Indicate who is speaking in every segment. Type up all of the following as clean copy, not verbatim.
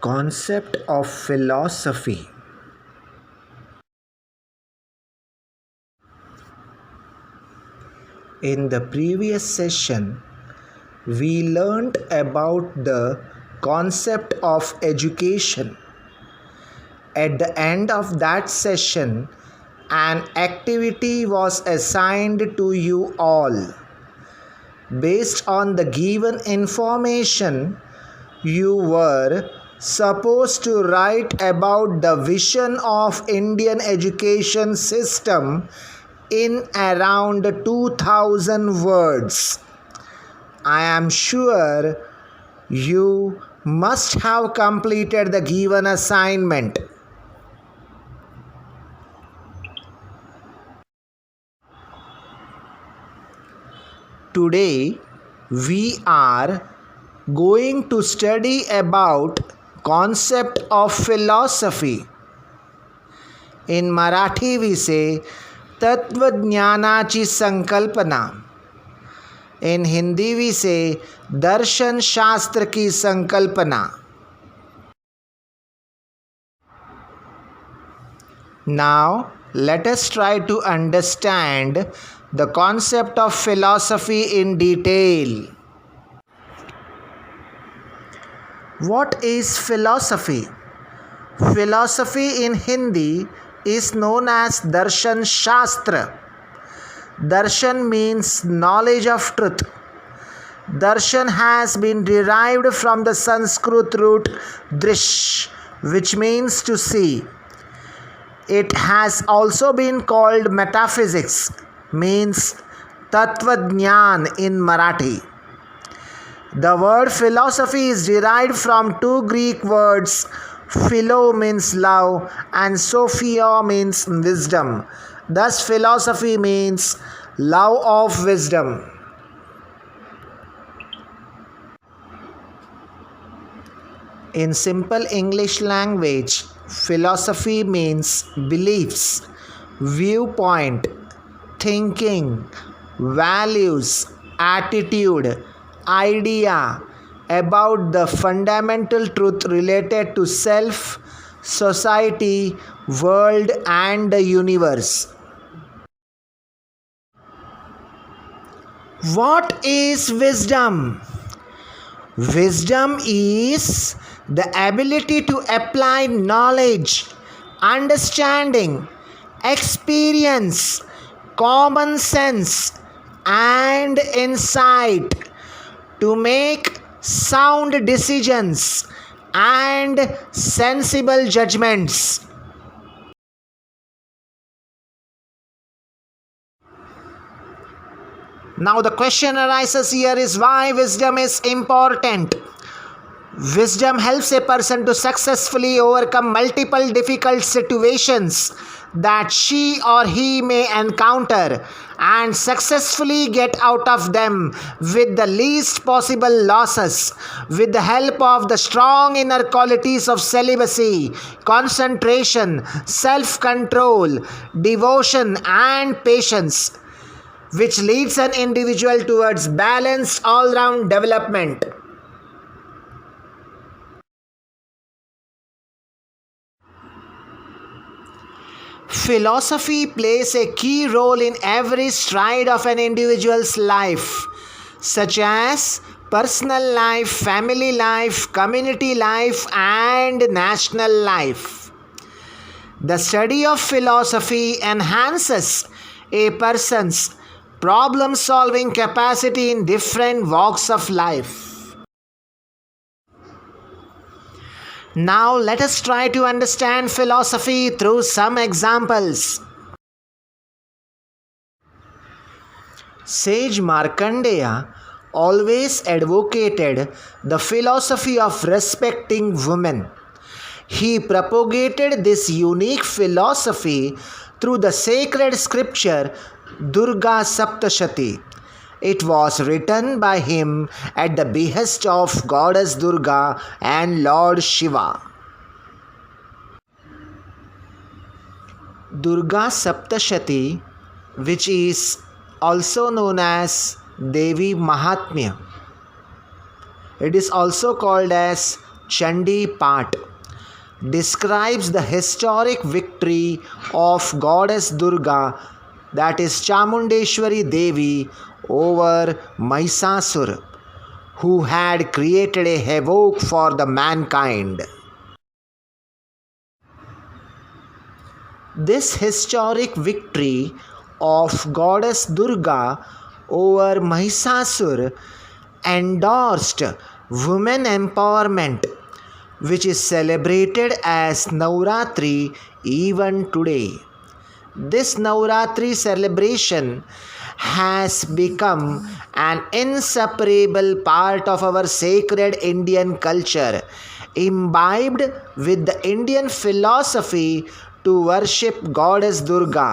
Speaker 1: Concept of philosophy. In the previous session, we learned about the concept of education. At the end of that session, an activity was assigned to you all. Based on the given information, you were supposed to write about the vision of Indian education system in around 2000 words. I am sure you must have completed the given assignment. Today we are going to study about concept of philosophy. In Marathi we say तत्वज्ञानाची संकल्पना. In Hindi we say दर्शन शास्त्र की संकल्पना. Now let us try to understand the concept of philosophy in detail. What is philosophy? Philosophy in Hindi is known as Darshan Shastra. Darshan means knowledge of truth. Darshan has been derived from the Sanskrit root drish, which means to see. It has also been called metaphysics, means Tatvajnan in Marathi. The word philosophy is derived from two Greek words. Philo means love and Sophia means wisdom. Thus, philosophy means love of wisdom. In simple English language, philosophy means beliefs, viewpoint, thinking, values, attitude, idea about the fundamental truth related to self, society, world, and the universe. What is wisdom? Wisdom is the ability to apply knowledge, understanding, experience, common sense, and insight to make sound decisions and sensible judgments. Now the question arises here is why wisdom is important. Wisdom helps a person to successfully overcome multiple difficult situations that she or he may encounter and successfully get out of them with the least possible losses, with the help of the strong inner qualities of celibacy, concentration, self-control, devotion, and patience, which leads an individual towards balanced all-round development. Philosophy plays a key role in every stride of an individual's life, such as personal life, family life, community life, and national life. The study of philosophy enhances a person's problem-solving capacity in different walks of life. Now let us try to understand philosophy through some examples. Sage Markandeya always advocated the philosophy of respecting women. He propagated this unique philosophy through the sacred scripture Durga Saptashati. It was written by him at the behest of Goddess Durga and Lord Shiva. Durga Saptashati, which is also known as Devi Mahatmya. It is also called as Chandi Pat describes the historic victory of goddess Durga, that is Chamundeshwari Devi, over Mahishasura, who had created a havoc for the mankind. This historic victory of goddess Durga over Mahishasura endorsed women empowerment, which is celebrated as Navratri even today. This Navratri celebration has become an inseparable part of our sacred Indian culture, imbibed with the Indian philosophy to worship goddess Durga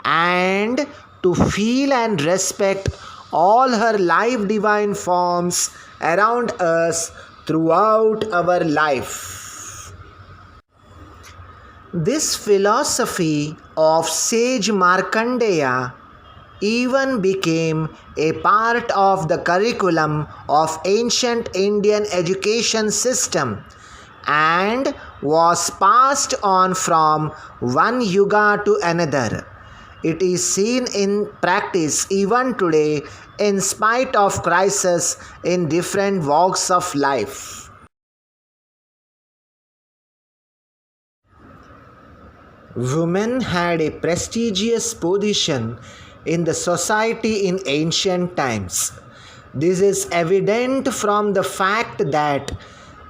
Speaker 1: and to feel and respect all her live divine forms around us throughout our life. This philosophy of sage Markandeya even became a part of the curriculum of ancient Indian education system and was passed on from one yuga to another. It is seen in practice even today in spite of crisis in different walks of life. Women had a prestigious position in the society in ancient times. This is evident from the fact that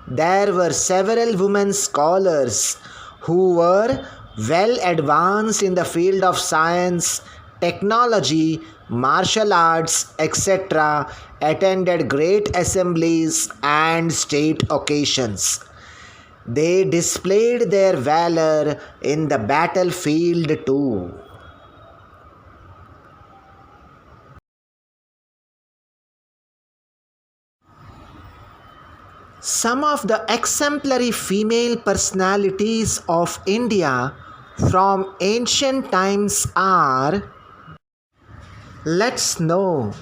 Speaker 1: there were several women scholars who were well advanced in the field of science, technology, martial arts, etc., attended great assemblies and state occasions. They displayed their valor in the battlefield too. Some of the exemplary female personalities of India from ancient times are. Let's know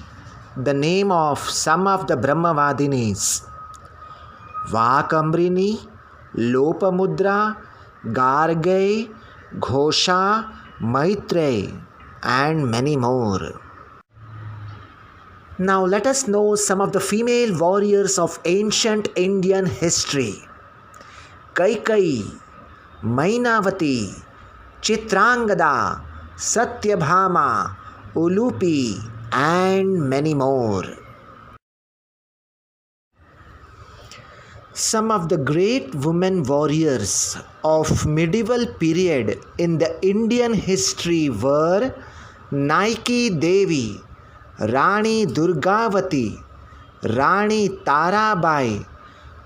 Speaker 1: the name of some of the Brahmavadinis: Vakambrini, Lopamudra, Gargai, Ghosha, Maitreyi, and many more. Now let us know some of the female warriors of ancient Indian history: Kaikeyi, Mainavati, Chitrangada, Satyabhama, Ulupi, and many more. Some of the great women warriors of medieval period in the Indian history were Naiki Devi, Rani Durgavati, Rani Tarabai,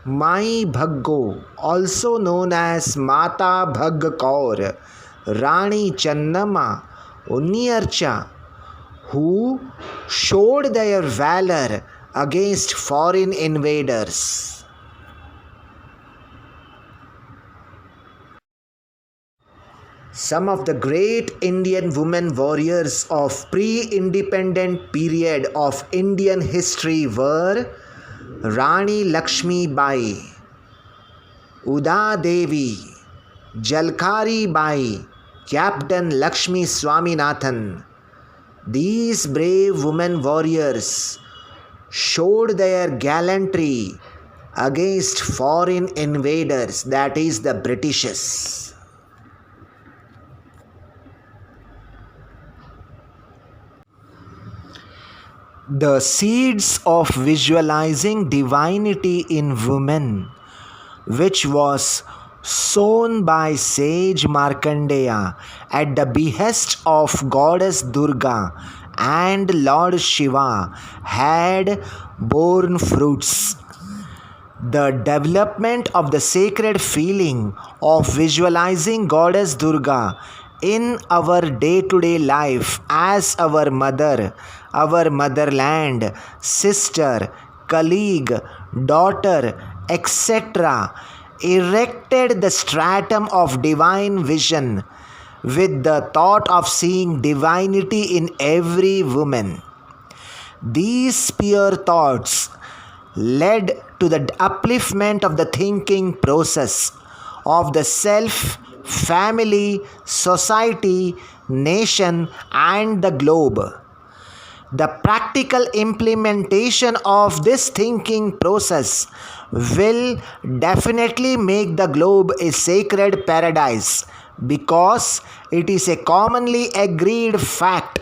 Speaker 1: Mai Bhaggo, also known as Mata Bhag Kaur, Rani Channama, Unniyarcha, who showed their valor against foreign invaders. Some of the great Indian women warriors of pre-independent period of Indian history were Rani Lakshmi Bai, Uda Devi, Jalkari Bai, Captain Lakshmi Swaminathan. These brave women warriors showed their gallantry against foreign invaders, that is the Britishers. The seeds of visualizing divinity in women, which was sown by sage Markandeya at the behest of goddess Durga and Lord Shiva, had borne fruits. The development of the sacred feeling of visualizing goddess Durga in our day-to-day life as our mother, our motherland, sister, colleague, daughter, etc., erected the stratum of divine vision with the thought of seeing divinity in every woman. These pure thoughts led to the upliftment of the thinking process of the self, family, society, nation, and the globe. The practical implementation of this thinking process will definitely make the globe a sacred paradise, because it is a commonly agreed fact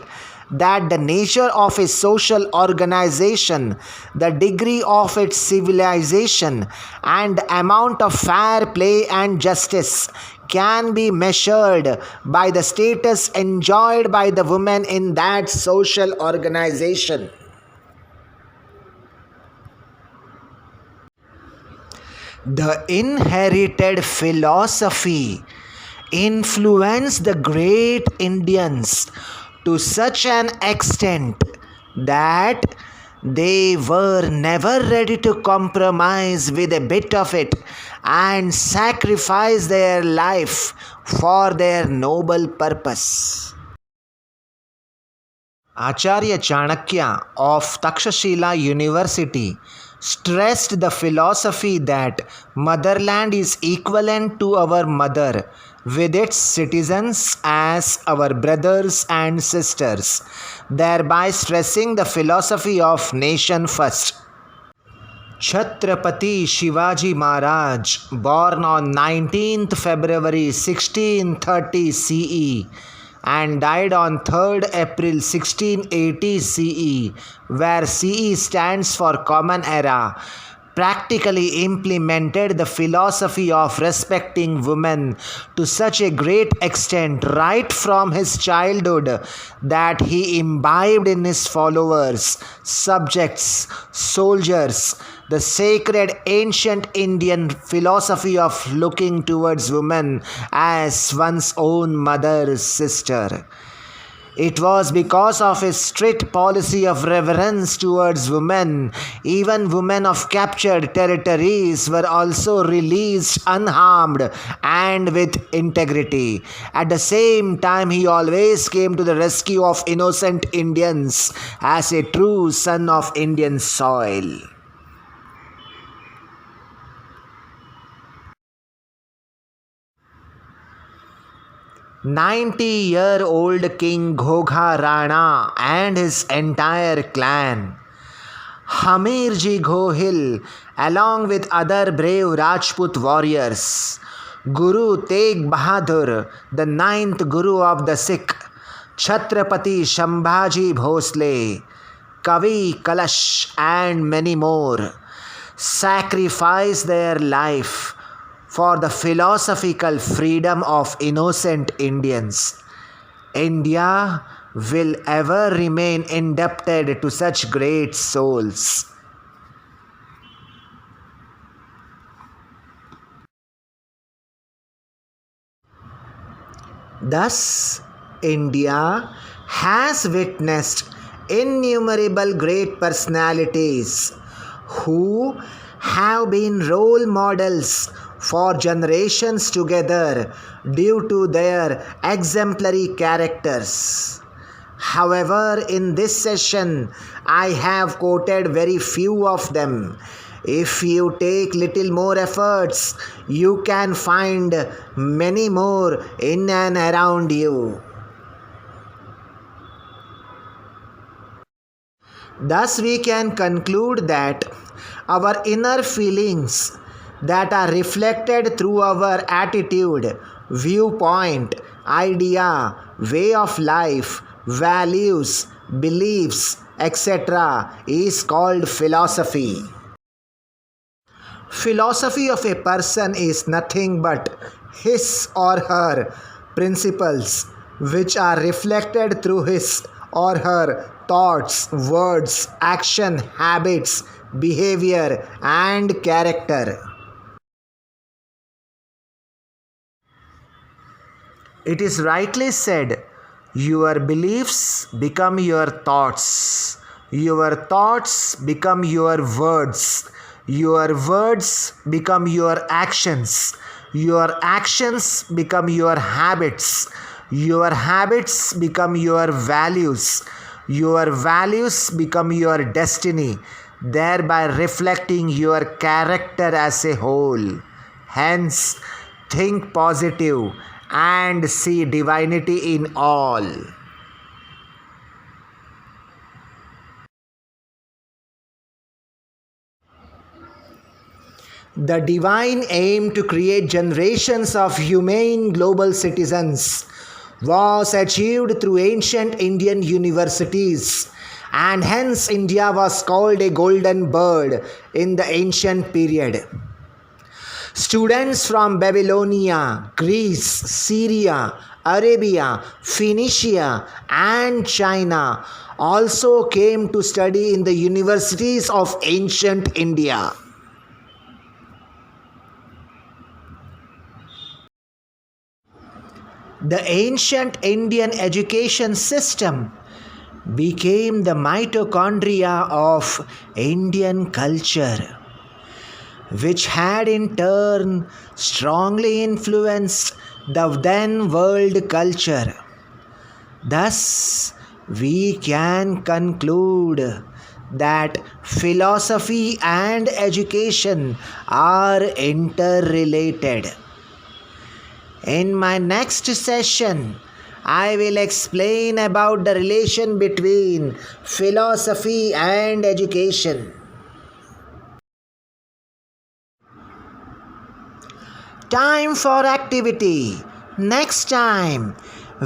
Speaker 1: that the nature of a social organization, the degree of its civilization, and the amount of fair play and justice can be measured by the status enjoyed by the women in that social organization. The inherited philosophy influenced the great Indians to such an extent that they were never ready to compromise with a bit of it and sacrifice their life for their noble purpose. Acharya Chanakya of Takshashila University stressed the philosophy that motherland is equivalent to our mother, with its citizens as our brothers and sisters, thereby stressing the philosophy of nation first. Chhatrapati Shivaji Maharaj, born on 19th February 1630 CE and died on 3rd April 1680 CE, where CE stands for Common Era, practically implemented the philosophy of respecting women to such a great extent right from his childhood that he imbibed in his followers, subjects, soldiers, the sacred ancient Indian philosophy of looking towards women as one's own mother's sister. It was because of his strict policy of reverence towards women, even women of captured territories were also released unharmed and with integrity. At the same time, he always came to the rescue of innocent Indians as a true son of Indian soil. "90-year-old King Ghogha Rana and his entire clan, Hamirji Gohil, along with other brave Rajput warriors, Guru Tegh Bahadur, the ninth Guru of the Sikh, Chhatrapati Shambhaji Bhosle, Kavi Kalash, and many more, sacrificed their life for the philosophical freedom of innocent Indians. India will ever remain indebted to such great souls." Thus, India has witnessed innumerable great personalities who have been role models for generations together due to their exemplary characters. However, in this session, I have quoted very few of them. If you take little more efforts, you can find many more in and around you. Thus, we can conclude that our inner feelings that are reflected through our attitude, viewpoint, idea, way of life, values, beliefs, etc. is called philosophy. Philosophy of a person is nothing but his or her principles, which are reflected through his or her thoughts, words, action, habits, behavior, and character. It is rightly said, your beliefs become your thoughts, your thoughts become your words become your actions become your habits become your values become your destiny, thereby reflecting your character as a whole. Hence, think positive and see divinity in all. The divine aim to create generations of humane global citizens was achieved through ancient Indian universities, and hence India was called a golden bird in the ancient period. Students from Babylonia, Greece, Syria, Arabia, Phoenicia, and China also came to study in the universities of ancient India. The ancient Indian education system became the mitochondria of Indian culture, which had in turn strongly influenced the then world culture. Thus, we can conclude that philosophy and education are interrelated. In my next session, I will explain about the relation between philosophy and education. Time for activity. Next time,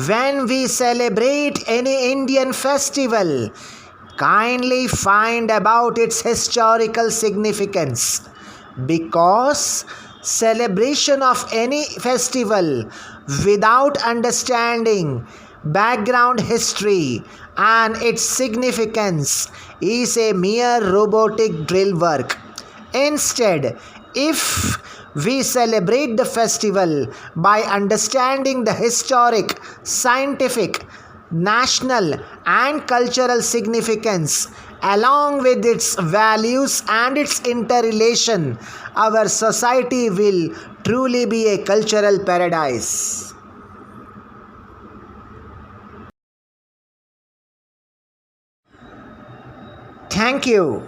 Speaker 1: when we celebrate any Indian festival, kindly find about its historical significance, because celebration of any festival without understanding background history and its significance is a mere robotic drill work. Instead, if we celebrate the festival by understanding the historic, scientific, national, and cultural significance along with its values and its interrelation, our society will truly be a cultural paradise. Thank you.